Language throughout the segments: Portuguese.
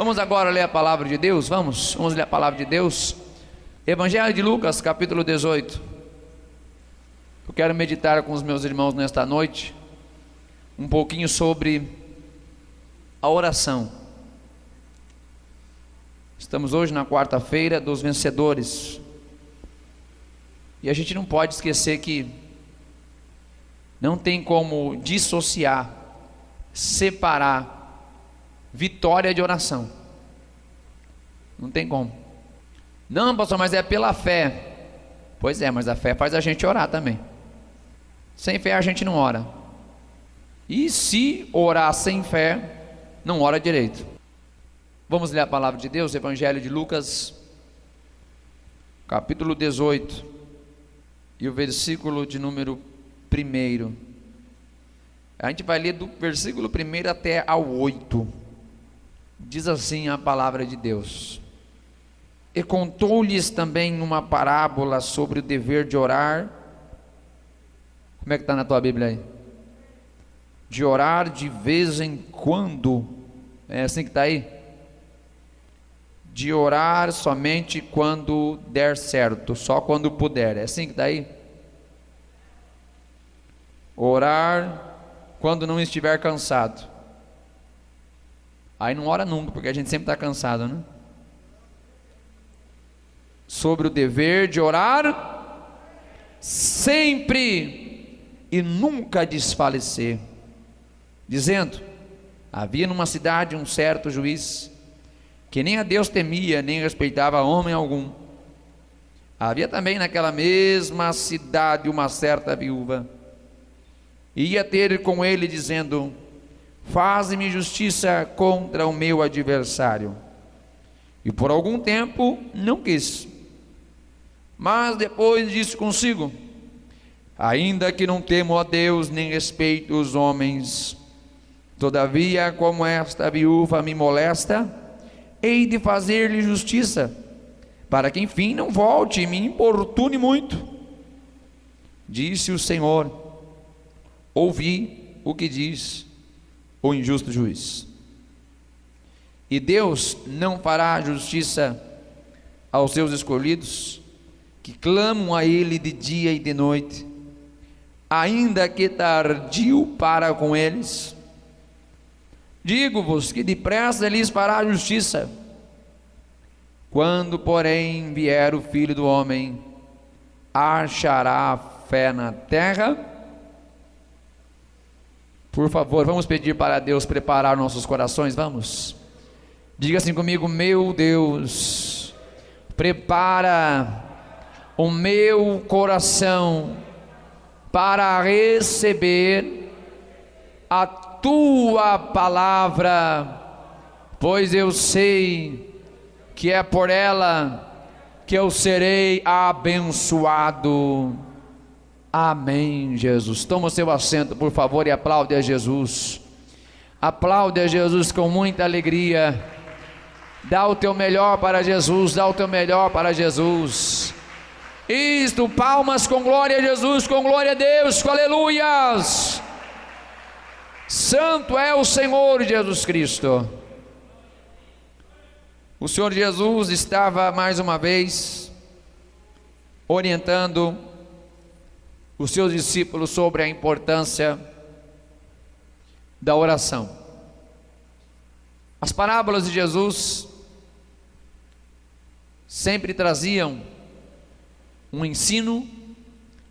Vamos agora ler a palavra de Deus, vamos ler a palavra de Deus. Evangelho de Lucas, capítulo 18. Eu quero meditar com os meus irmãos nesta noite um pouquinho sobre a oração. Estamos hoje na quarta-feira dos vencedores, e a gente não pode esquecer que não tem como dissociar, separar vitória de oração. Não tem como. Não, pastor, mas é pela fé. Pois é, mas a fé faz a gente orar também. Sem fé a gente não ora. E se orar sem fé, não ora direito. Vamos ler a palavra de Deus, Evangelho de Lucas, capítulo 18, e o versículo de número 1. A gente vai ler do versículo 1 até ao 8. Diz assim a palavra de Deus: E contou-lhes também uma parábola sobre o dever de orar. Como é que está na tua Bíblia aí? De orar de vez em quando. É assim que está aí? De orar somente quando der certo, só quando puder. É assim que está aí? Orar quando não estiver cansado. Aí não ora nunca, porque a gente sempre está cansado, né? Sobre o dever de orar sempre e nunca desfalecer, dizendo: havia numa cidade um certo juiz, que nem a Deus temia, nem respeitava homem algum. Havia também naquela mesma cidade uma certa viúva, ia ter com ele dizendo: faze-me justiça contra o meu adversário. E por algum tempo não quis, mas depois disse consigo: ainda que não temo a Deus, nem respeito os homens, todavia, como esta viúva me molesta, hei de fazer-lhe justiça, para que enfim não volte e me importune muito. Disse o Senhor: ouvi o que diz o injusto juiz. E Deus não fará justiça aos seus escolhidos, que clamam a Ele de dia e de noite, ainda que tardio para com eles? Digo-vos que depressa lhes fará justiça. Quando, porém, vier o Filho do Homem, achará fé na terra? Por favor, vamos pedir para Deus preparar nossos corações, vamos? Diga assim comigo: meu Deus, prepara o meu coração para receber a tua palavra, pois eu sei que é por ela que eu serei abençoado. Amém, Jesus. Toma o seu assento, por favor, e aplaude a Jesus. Aplaude a Jesus com muita alegria. Dá o teu melhor para Jesus, dá o teu melhor para Jesus. Isto, palmas com glória a Jesus, com glória a Deus, com aleluias. Santo é o Senhor Jesus Cristo. O Senhor Jesus estava mais uma vez orientando os seus discípulos sobre a importância da oração. As parábolas de Jesus sempre traziam um ensino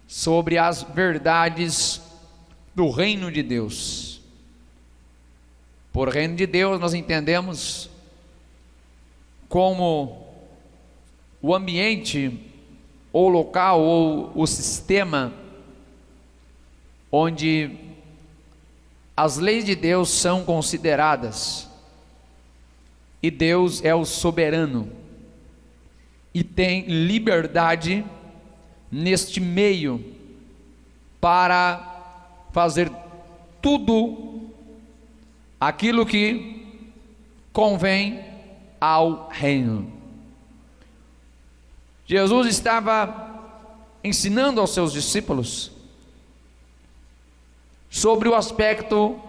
sobre as verdades do reino de Deus. Por reino de Deus nós entendemos como o ambiente, ou local, ou o sistema onde as leis de Deus são consideradas, e Deus é o soberano e tem liberdade neste meio para fazer tudo aquilo que convém ao reino. Jesus estava ensinando aos seus discípulos sobre o aspecto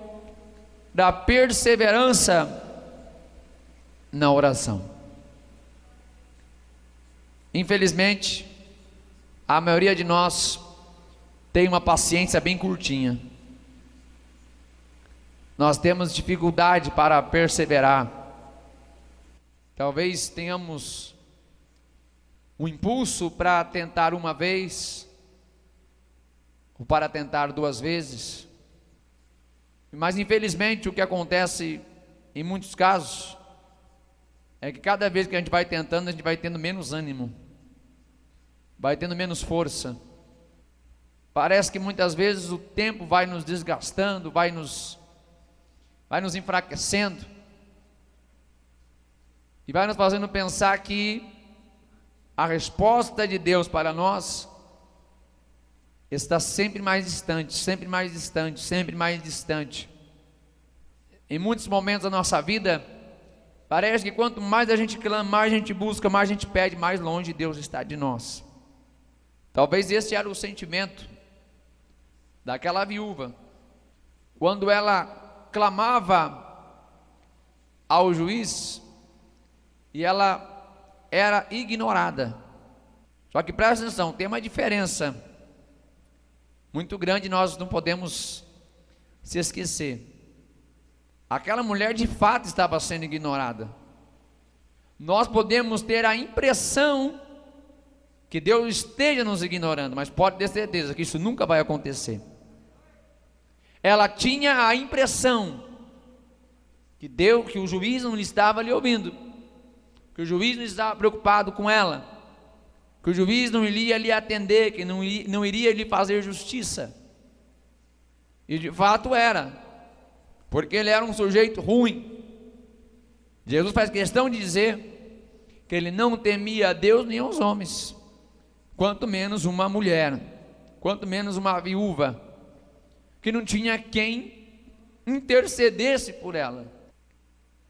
da perseverança na oração. Infelizmente, a maioria de nós tem uma paciência bem curtinha. Nós temos dificuldade para perseverar. Talvez tenhamos um impulso para tentar uma vez, ou para tentar 2 vezes. Mas infelizmente o que acontece em muitos casos é que cada vez que a gente vai tentando, a gente vai tendo menos ânimo, vai tendo menos força. Parece que muitas vezes o tempo vai nos desgastando, vai nos enfraquecendo, e vai nos fazendo pensar que a resposta de Deus para nós está sempre mais distante, sempre mais distante, sempre mais distante. Em muitos momentos da nossa vida, parece que quanto mais a gente clama, mais a gente busca, mais a gente pede, mais longe Deus está de nós. Talvez esse era o sentimento daquela viúva, quando ela clamava ao juiz e ela era ignorada. Só que presta atenção, tem uma diferença muito grande, nós não podemos se esquecer. Aquela mulher de fato estava sendo ignorada. Nós podemos ter a impressão que Deus esteja nos ignorando, mas pode ter certeza que isso nunca vai acontecer. Ela tinha a impressão que o juiz não estava lhe ouvindo, que o juiz não estava preocupado com ela, que o juiz não iria lhe atender, que não iria lhe fazer justiça. E de fato era, porque ele era um sujeito ruim. Jesus faz questão de dizer que ele não temia a Deus nem aos homens, quanto menos uma mulher, quanto menos uma viúva, que não tinha quem intercedesse por ela.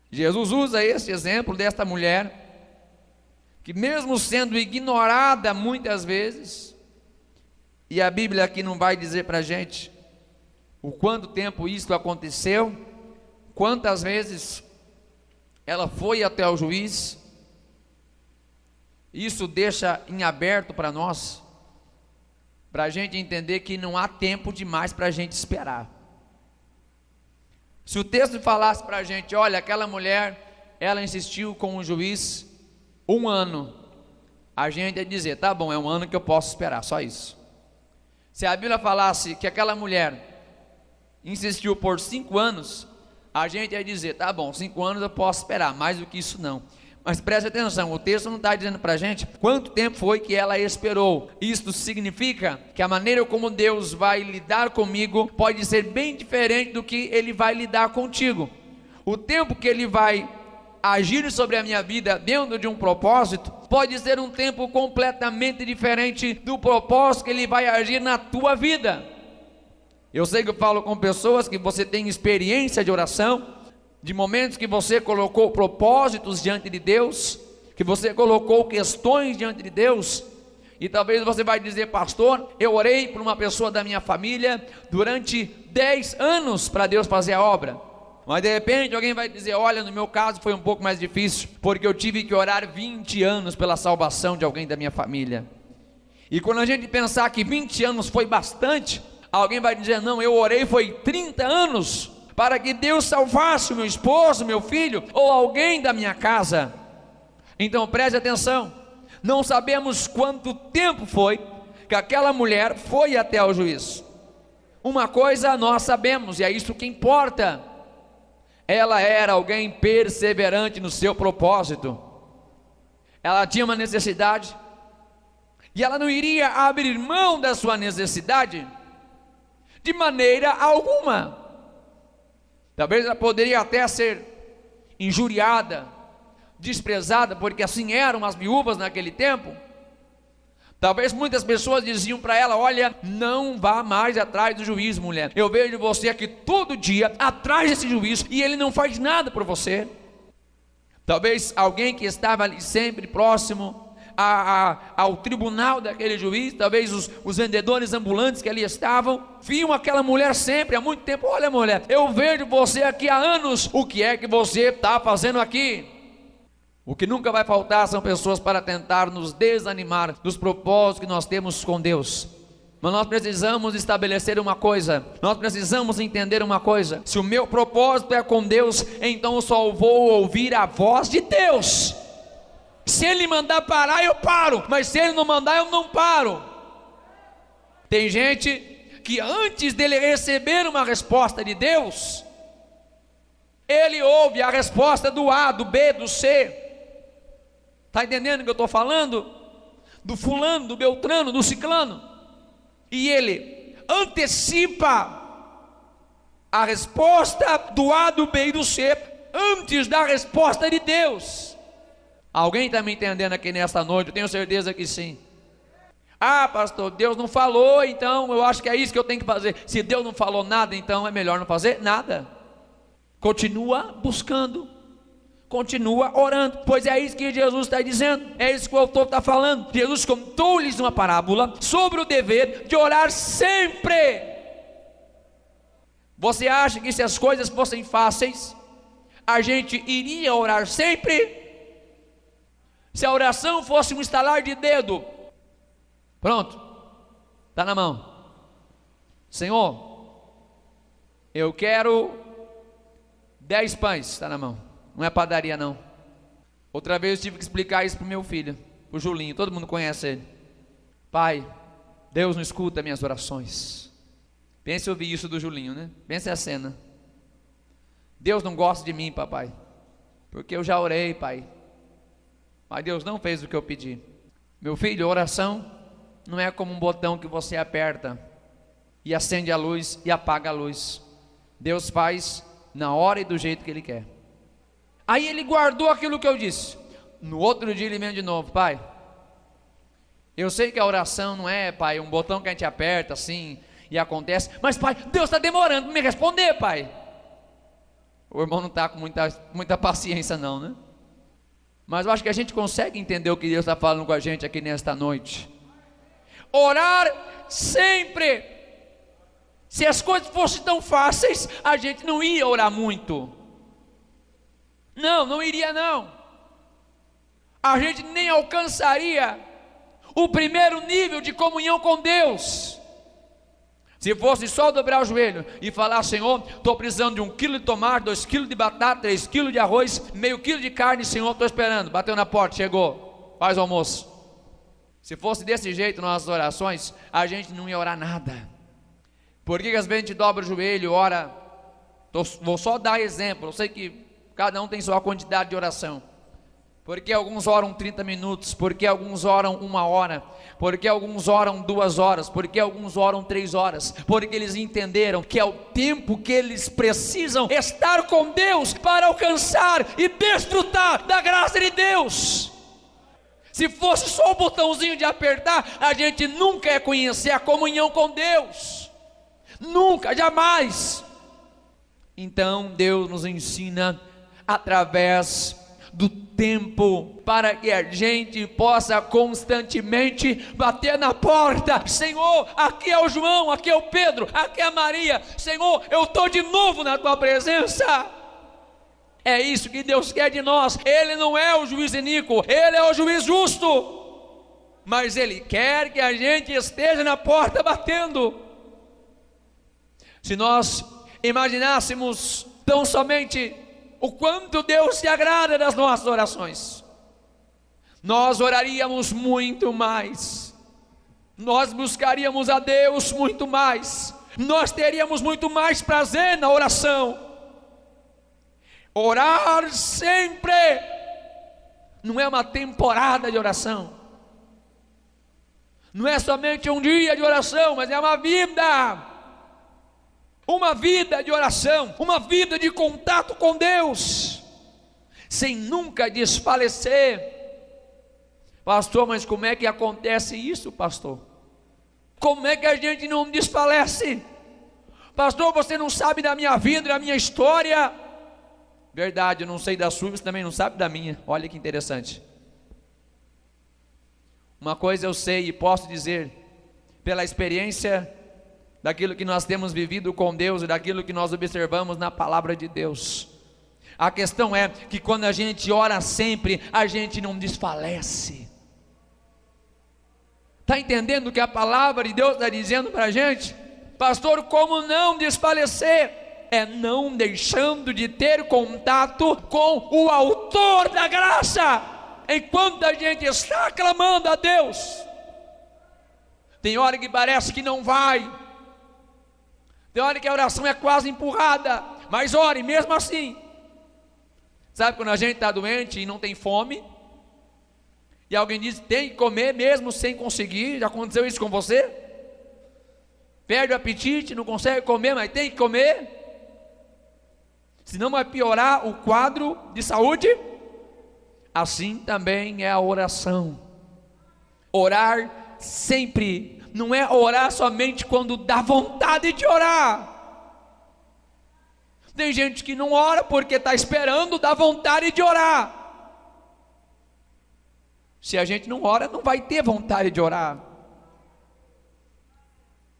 Jesus usa esse exemplo desta mulher, que mesmo sendo ignorada muitas vezes, e a Bíblia aqui não vai dizer para a gente o quanto tempo isso aconteceu, quantas vezes ela foi até o juiz. Isso deixa em aberto para nós, para a gente entender que não há tempo demais para a gente esperar. Se o texto falasse para a gente, olha, aquela mulher, ela insistiu com o juiz 1 ano, a gente ia dizer, tá bom, é 1 ano que eu posso esperar, só isso. Se a Bíblia falasse que aquela mulher insistiu por 5 anos, a gente ia dizer, tá bom, 5 anos eu posso esperar, mais do que isso não. Mas preste atenção, o texto não está dizendo para a gente quanto tempo foi que ela esperou. Isto significa que a maneira como Deus vai lidar comigo pode ser bem diferente do que Ele vai lidar contigo. O tempo que Ele vai agir sobre a minha vida dentro de um propósito pode ser um tempo completamente diferente do propósito que Ele vai agir na tua vida. Eu sei que eu falo com pessoas que você tem experiência de oração, de momentos que você colocou propósitos diante de Deus, que você colocou questões diante de Deus, e talvez você vai dizer, pastor, eu orei por uma pessoa da minha família durante 10 anos para Deus fazer a obra. Mas de repente alguém vai dizer, olha, no meu caso foi um pouco mais difícil, porque eu tive que orar 20 anos pela salvação de alguém da minha família. E quando a gente pensar que 20 anos foi bastante, alguém vai dizer, não, eu orei foi 30 anos, para que Deus salvasse o meu esposo, meu filho, ou alguém da minha casa. Então preste atenção, não sabemos quanto tempo foi que aquela mulher foi até o juiz. Uma coisa nós sabemos, e é isso que importa, ela era alguém perseverante no seu propósito. Ela tinha uma necessidade, e ela não iria abrir mão da sua necessidade de maneira alguma. Talvez ela poderia até ser injuriada, desprezada, porque assim eram as viúvas naquele tempo. Talvez muitas pessoas diziam para ela, olha, não vá mais atrás do juiz, mulher. Eu vejo você aqui todo dia, atrás desse juiz, e ele não faz nada por você. Talvez alguém que estava ali sempre próximo ao tribunal daquele juiz, talvez os vendedores ambulantes que ali estavam, viam aquela mulher sempre, há muito tempo, olha mulher, eu vejo você aqui há anos, o que é que você está fazendo aqui? O que nunca vai faltar são pessoas para tentar nos desanimar dos propósitos que nós temos com Deus. Mas nós precisamos estabelecer uma coisa, nós precisamos entender uma coisa: se o meu propósito é com Deus, então eu só vou ouvir a voz de Deus. Se Ele mandar parar, eu paro, mas se Ele não mandar, eu não paro. Tem gente que antes dele receber uma resposta de Deus, ele ouve a resposta do A, do B, do C. Está entendendo o que eu estou falando? Do fulano, do beltrano, do ciclano. E ele antecipa a resposta do A, do B e do C antes da resposta de Deus. Alguém está me entendendo aqui nesta noite? Eu tenho certeza que sim. Ah, pastor, Deus não falou, então eu acho que é isso que eu tenho que fazer. Se Deus não falou nada, então é melhor não fazer nada. Continua buscando, continua orando, pois é isso que Jesus está dizendo, é isso que o autor está falando. Jesus contou-lhes uma parábola sobre o dever de orar sempre. Você acha que se as coisas fossem fáceis, a gente iria orar sempre? Se a oração fosse um estalar de dedo, pronto, está na mão. Senhor, eu quero 10 pães, está na mão. Não é padaria não. Outra vez eu tive que explicar isso para o meu filho, o Julinho, todo mundo conhece ele. Pai, Deus não escuta minhas orações. Pense ouvir isso do Julinho, né? Pense a cena. Deus não gosta de mim, papai, porque eu já orei, pai, mas Deus não fez o que eu pedi. Meu filho, oração não é como um botão que você aperta e acende a luz e apaga a luz. Deus faz na hora e do jeito que Ele quer. Aí ele guardou aquilo que eu disse. No outro dia ele vem de novo: pai, eu sei que a oração não é, pai, um botão que a gente aperta assim e acontece, mas pai, Deus está demorando para me responder, pai. O irmão não está com muita paciência não, né? Mas eu acho que a gente consegue entender o que Deus está falando com a gente aqui nesta noite. Orar sempre. Se as coisas fossem tão fáceis, a gente não ia orar muito. Não iria não. A gente nem alcançaria o primeiro nível de comunhão com Deus. Se fosse só dobrar o joelho e falar: Senhor, estou precisando de 1 quilo de tomate, 2 quilos de batata, 3 quilos de arroz, meio quilo de carne, Senhor, estou esperando. Bateu na porta, chegou, faz o almoço. Se fosse desse jeito nossas orações, a gente não ia orar nada. Por que às vezes a gente dobra o joelho, ora? Vou só dar exemplo, eu sei que cada um tem sua quantidade de oração. Porque alguns oram 30 minutos, porque alguns oram 1 hora, porque alguns oram 2 horas, porque alguns oram 3 horas, porque eles entenderam que é o tempo que eles precisam estar com Deus para alcançar e desfrutar da graça de Deus. Se fosse só o botãozinho de apertar, a gente nunca ia conhecer a comunhão com Deus, nunca, jamais. Então Deus nos ensina através do tempo, para que a gente possa constantemente bater na porta: Senhor, aqui é o João, aqui é o Pedro, aqui é a Maria, Senhor, eu estou de novo na tua presença. É isso que Deus quer de nós. Ele não é o juiz iníquo, Ele é o juiz justo, mas Ele quer que a gente esteja na porta batendo. Se nós imaginássemos tão somente o quanto Deus se agrada das nossas orações, nós oraríamos muito mais, nós buscaríamos a Deus muito mais, nós teríamos muito mais prazer na oração. Orar sempre não é uma temporada de oração, não é somente um dia de oração, mas é uma vida de oração, uma vida de contato com Deus, sem nunca desfalecer. Pastor, mas como é que acontece isso, pastor? Como é que a gente não desfalece? Pastor, você não sabe da minha vida, da minha história. Verdade, eu não sei da sua, você também não sabe da minha. Olha que interessante. Uma coisa eu sei e posso dizer, pela experiência daquilo que nós temos vivido com Deus e daquilo que nós observamos na palavra de Deus: A questão é que quando a gente ora sempre, a gente não desfalece. Está entendendo o que a palavra de Deus está dizendo para a gente? Pastor, como não desfalecer? É não deixando de ter contato com o autor da graça, enquanto a gente está clamando a Deus. Tem hora que parece que não vai, tem hora que a oração é quase empurrada, mas ore mesmo assim. Sabe quando a gente está doente e não tem fome, e alguém diz tem que comer mesmo sem conseguir? Já aconteceu isso com você? Perde o apetite, não consegue comer, mas tem que comer, senão vai piorar o quadro de saúde. Assim também é a oração. Orar sempre, não é orar somente quando dá vontade de orar. Tem gente que não ora porque está esperando dar vontade de orar. Se a gente não ora, não vai ter vontade de orar.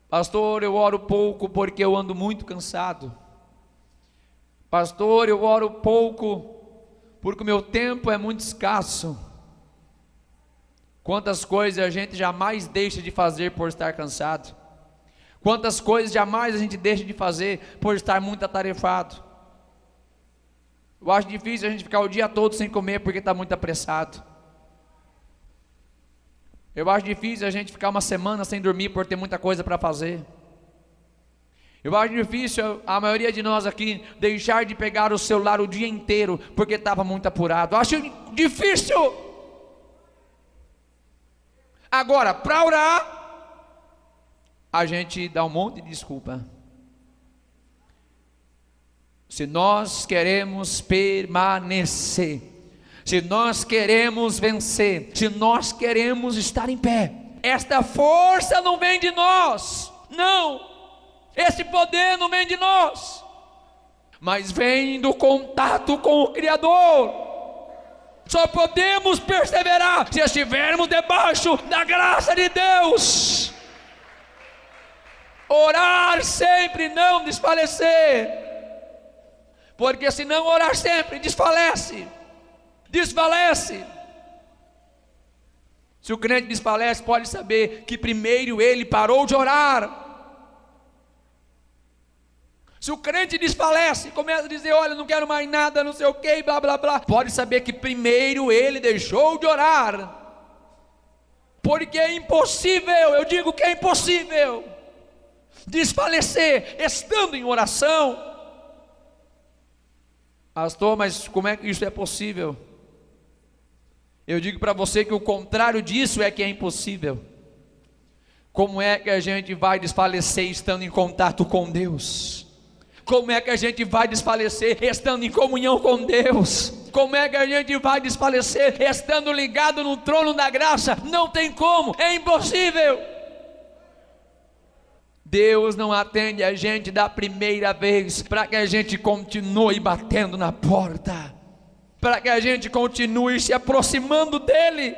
Pastor, eu oro pouco porque eu ando muito cansado. Pastor, eu oro pouco porque o meu tempo é muito escasso. Quantas coisas a gente jamais deixa de fazer por estar cansado. Quantas coisas jamais a gente deixa de fazer por estar muito atarefado. Eu acho difícil a gente ficar o dia todo sem comer porque está muito apressado. Eu acho difícil a gente ficar uma semana sem dormir por ter muita coisa para fazer. Eu acho difícil a maioria de nós aqui deixar de pegar o celular o dia inteiro porque estava muito apurado. Eu acho difícil. Agora, para orar, a gente dá um monte de desculpa. Se nós queremos permanecer, se nós queremos vencer, se nós queremos estar em pé, esta força não vem de nós, não, esse poder não vem de nós, mas vem do contato com o Criador. Só podemos perseverar se estivermos debaixo da graça de Deus. Orar sempre, não desfalecer, porque se não orar sempre, desfalece. Se o crente desfalece, pode saber que primeiro ele parou de orar. Se o crente desfalece, começa a dizer, olha, não quero mais nada, não sei o que, blá blá blá, pode saber que primeiro ele deixou de orar, porque é impossível, eu digo que é impossível desfalecer estando em oração. Pastor, mas como é que isso é possível? Eu digo para você que o contrário disso é que é impossível. Como é que a gente vai desfalecer estando em contato com Deus? Como é que a gente vai desfalecer estando em comunhão com Deus? Como é que a gente vai desfalecer estando ligado no trono da graça? Não tem como, é impossível. Deus não atende a gente da primeira vez para que a gente continue batendo na porta, para que a gente continue se aproximando dele.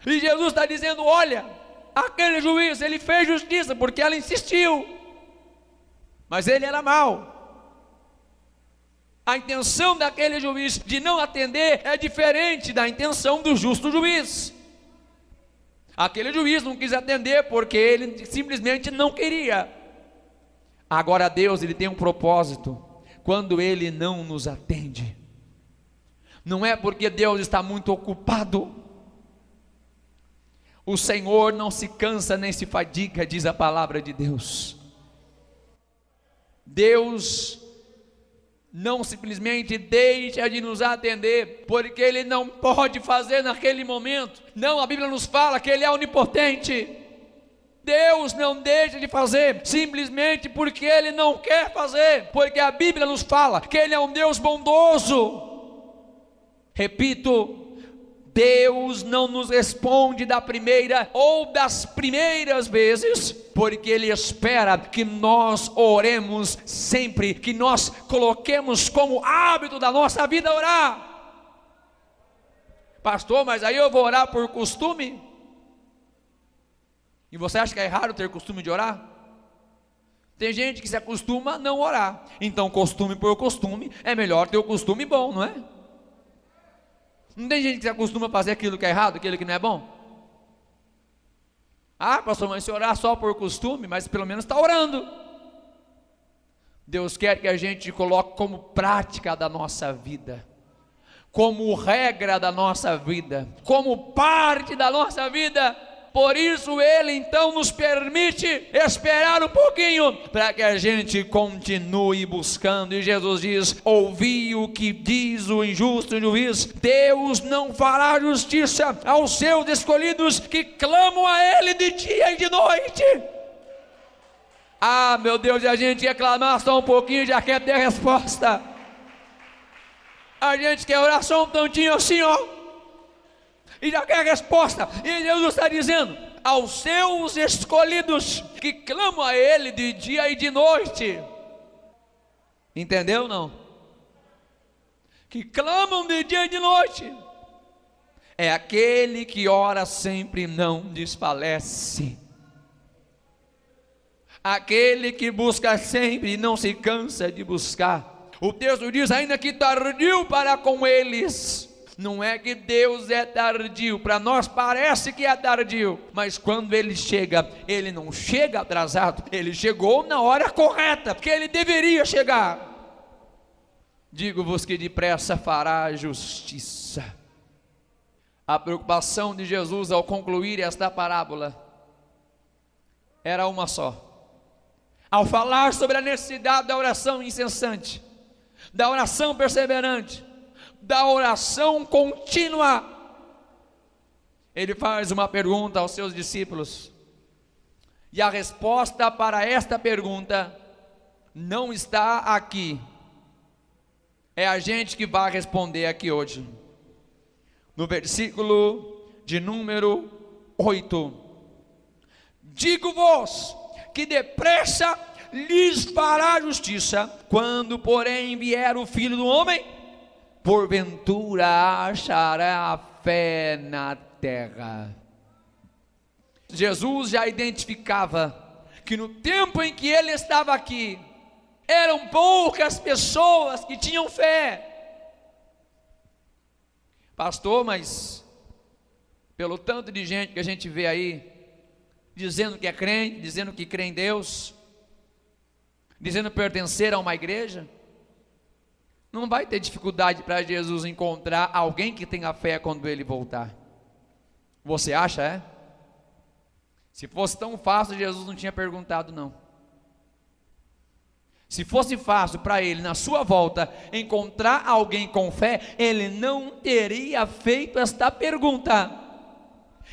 E Jesus está dizendo, olha, aquele juiz, ele fez justiça porque ela insistiu, mas ele era mau. A intenção daquele juiz de não atender é diferente da intenção do justo juiz. Aquele juiz não quis atender porque ele simplesmente não queria. Agora Deus, ele tem um propósito. Quando ele não nos atende, não é porque Deus está muito ocupado. O Senhor não se cansa nem se fadiga, diz a palavra de Deus. Deus não simplesmente deixa de nos atender porque ele não pode fazer naquele momento. Não, a Bíblia nos fala que ele é onipotente. Deus não deixa de fazer simplesmente porque ele não quer fazer, porque a Bíblia nos fala que ele é um Deus bondoso. Repito, Deus não nos responde da primeira ou das primeiras vezes, porque ele espera que nós oremos sempre, que nós coloquemos como hábito da nossa vida orar. Pastor, mas aí eu vou orar por costume? E você acha que é errado ter costume de orar? Tem gente que se acostuma a não orar. Então, costume por costume, é melhor ter o costume bom, não é? Não tem gente que se acostuma a fazer aquilo que é errado, aquilo que não é bom? Ah, pastor, mas se orar só por costume, mas pelo menos está orando. Deus quer que a gente coloque como prática da nossa vida, como regra da nossa vida, como parte da nossa vida. Por isso Ele então nos permite esperar um pouquinho, para que a gente continue buscando. E Jesus diz: ouvi o que diz o injusto juiz, Deus não fará justiça aos seus escolhidos, que clamam a Ele de dia e de noite. Ah, meu Deus, e a gente quer clamar só um pouquinho, já quer ter resposta. A gente quer orar só um tantinho assim, ó, e já quer resposta. E Deus está dizendo: aos seus escolhidos, que clamam a Ele de dia e de noite. Entendeu, não? Que clamam de dia e de noite. É aquele que ora sempre e não desfalece. Aquele que busca sempre e não se cansa de buscar. O texto diz ainda que tardio para com eles. Não é que Deus é tardio, para nós parece que é tardio, mas quando Ele chega, Ele não chega atrasado, Ele chegou na hora correta, porque Ele deveria chegar. Digo-vos que depressa fará justiça. A preocupação de Jesus ao concluir esta parábola era uma só. Ao falar sobre a necessidade da oração incessante, da oração perseverante, da oração contínua, Ele faz uma pergunta aos seus discípulos, e a resposta para esta pergunta não está aqui. É a gente que vai responder aqui hoje. No versículo de número 8: digo-vos que depressa lhes fará justiça, quando porém vier o Filho do Homem, porventura achará fé na terra. Jesus já identificava que no tempo em que Ele estava aqui, eram poucas pessoas que tinham fé. Pastor, mas pelo tanto de gente que a gente vê aí, dizendo que é crente, dizendo que crê em Deus, dizendo pertencer a uma igreja, não vai ter dificuldade para Jesus encontrar alguém que tenha fé quando Ele voltar. Você acha, é? Se fosse tão fácil, Jesus não tinha perguntado, não. Se fosse fácil para Ele, na sua volta, encontrar alguém com fé, Ele não teria feito esta pergunta.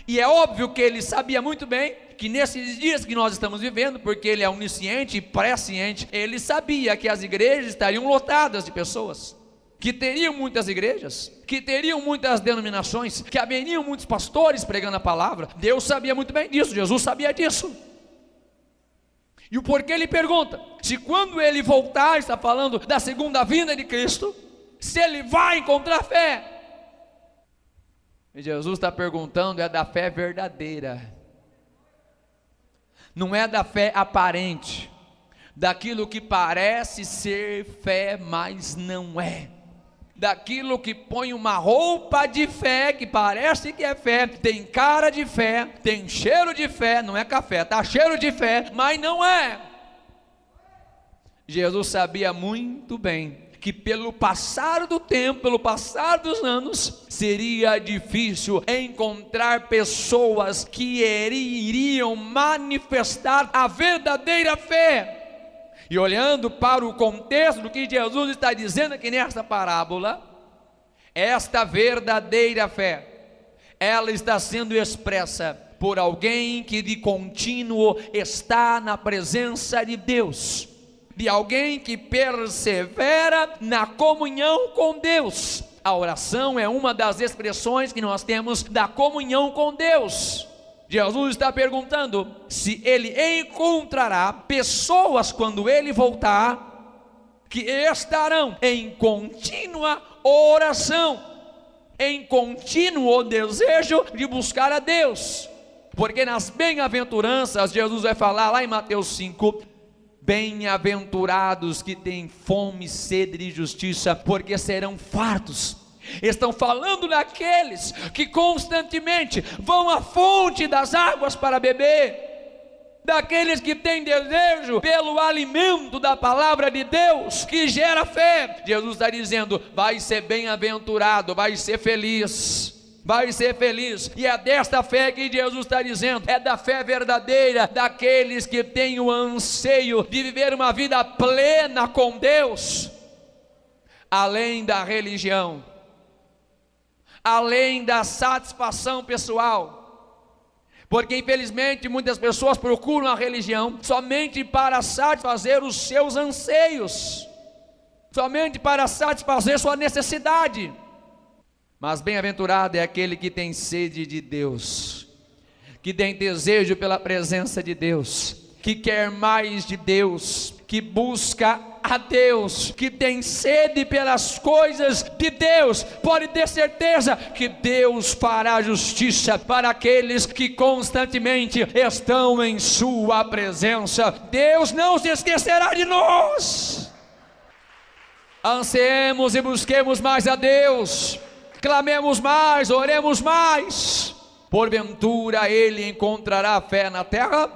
E é óbvio que Ele sabia muito bem que nesses dias que nós estamos vivendo, porque Ele é onisciente e presciente, Ele sabia que as igrejas estariam lotadas de pessoas, que teriam muitas igrejas, que teriam muitas denominações, que haveriam muitos pastores pregando a palavra. Deus sabia muito bem disso, Jesus sabia disso. E o porquê Ele pergunta, se quando Ele voltar, está falando da segunda vinda de Cristo, se Ele vai encontrar fé. E Jesus está perguntando é da fé verdadeira, não é da fé aparente, daquilo que parece ser fé, mas não é, daquilo que põe uma roupa de fé, que parece que é fé, tem cara de fé, tem cheiro de fé, não é café, tá cheiro de fé, mas não é. Jesus sabia muito bem que pelo passar do tempo, pelo passar dos anos, seria difícil encontrar pessoas que iriam manifestar a verdadeira fé. E olhando para o contexto do que Jesus está dizendo aqui nesta parábola, esta verdadeira fé, ela está sendo expressa por alguém que de contínuo está na presença de Deus, de alguém que persevera na comunhão com Deus. A oração é uma das expressões que nós temos da comunhão com Deus. Jesus está perguntando se Ele encontrará pessoas quando Ele voltar, que estarão em contínua oração, em contínuo desejo de buscar a Deus, porque nas bem-aventuranças, Jesus vai falar lá em Mateus 5, Bem-aventurados que têm fome e sede de justiça, porque serão fartos. Estão falando daqueles que constantemente vão à fonte das águas para beber, daqueles que têm desejo pelo alimento da palavra de Deus, que gera fé. Jesus está dizendo: vai ser bem-aventurado, vai ser feliz. Vai ser feliz, e é desta fé que Jesus está dizendo, é da fé verdadeira, daqueles que têm o anseio de viver uma vida plena com Deus, além da religião, além da satisfação pessoal, porque infelizmente muitas pessoas procuram a religião somente para satisfazer os seus anseios, somente para satisfazer sua necessidade. Mas bem-aventurado é aquele que tem sede de Deus, que tem desejo pela presença de Deus, que quer mais de Deus, que busca a Deus, que tem sede pelas coisas de Deus. Pode ter certeza que Deus fará justiça para aqueles que constantemente estão em sua presença. Deus não se esquecerá de nós. Ansiemos e busquemos mais a Deus, clamemos mais, oremos mais. Porventura ele encontrará fé na terra?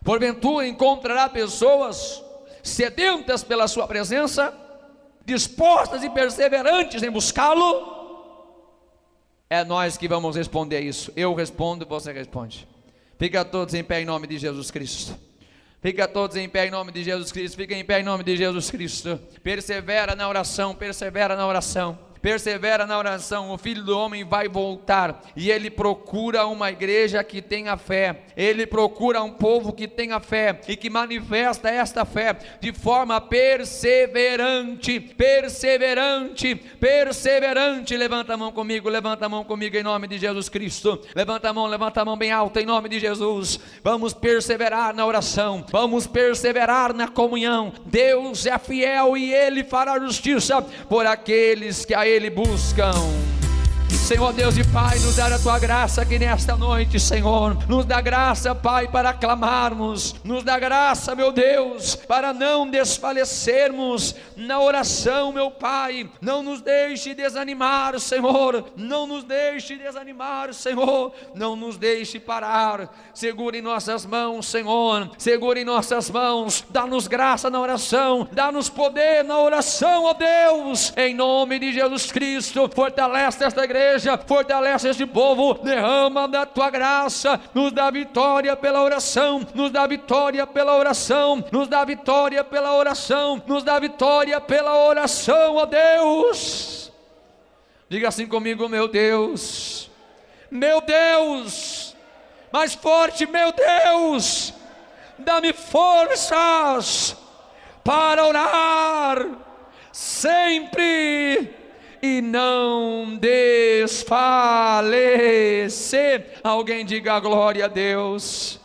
Porventura encontrará pessoas sedentas pela sua presença, dispostas e perseverantes em buscá-lo? É nós que vamos responder isso. Eu respondo, você responde. Fica todos em pé em nome de Jesus Cristo. Fica todos em pé em nome de Jesus Cristo. Fica em pé em nome de Jesus Cristo. Persevera na oração, persevera na oração. Persevera na oração. O Filho do Homem vai voltar, e ele procura uma igreja que tenha fé, ele procura um povo que tenha fé, e que manifesta esta fé de forma perseverante, perseverante, perseverante. Levanta a mão comigo em nome de Jesus Cristo. Levanta a mão bem alta em nome de Jesus. Vamos perseverar na oração, vamos perseverar na comunhão. Deus é fiel e ele fará justiça por aqueles que a ele buscam. Senhor Deus e Pai, nos dá a tua graça aqui nesta noite, Senhor. Nos dá graça, Pai, para clamarmos. Nos dá graça, meu Deus, para não desfalecermos na oração, meu Pai. Não nos deixe desanimar, Senhor. Não nos deixe desanimar, Senhor. Não nos deixe parar. Segura em nossas mãos, Senhor. Segura em nossas mãos. Dá-nos graça na oração. Dá-nos poder na oração, ó Deus. Em nome de Jesus Cristo, fortalece esta igreja. Fortalece este povo, derrama da tua graça, nos dá vitória pela oração, nos dá vitória pela oração, nos dá vitória pela oração, nos dá vitória pela oração, ó Deus. Diga assim comigo: meu Deus, mais forte, meu Deus, dá-me forças para orar sempre e não desfalecer. Alguém diga glória a Deus.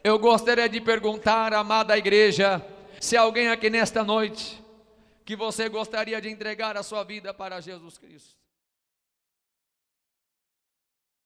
Eu gostaria de perguntar, amada igreja, se alguém aqui nesta noite que você gostaria de entregar a sua vida para Jesus Cristo.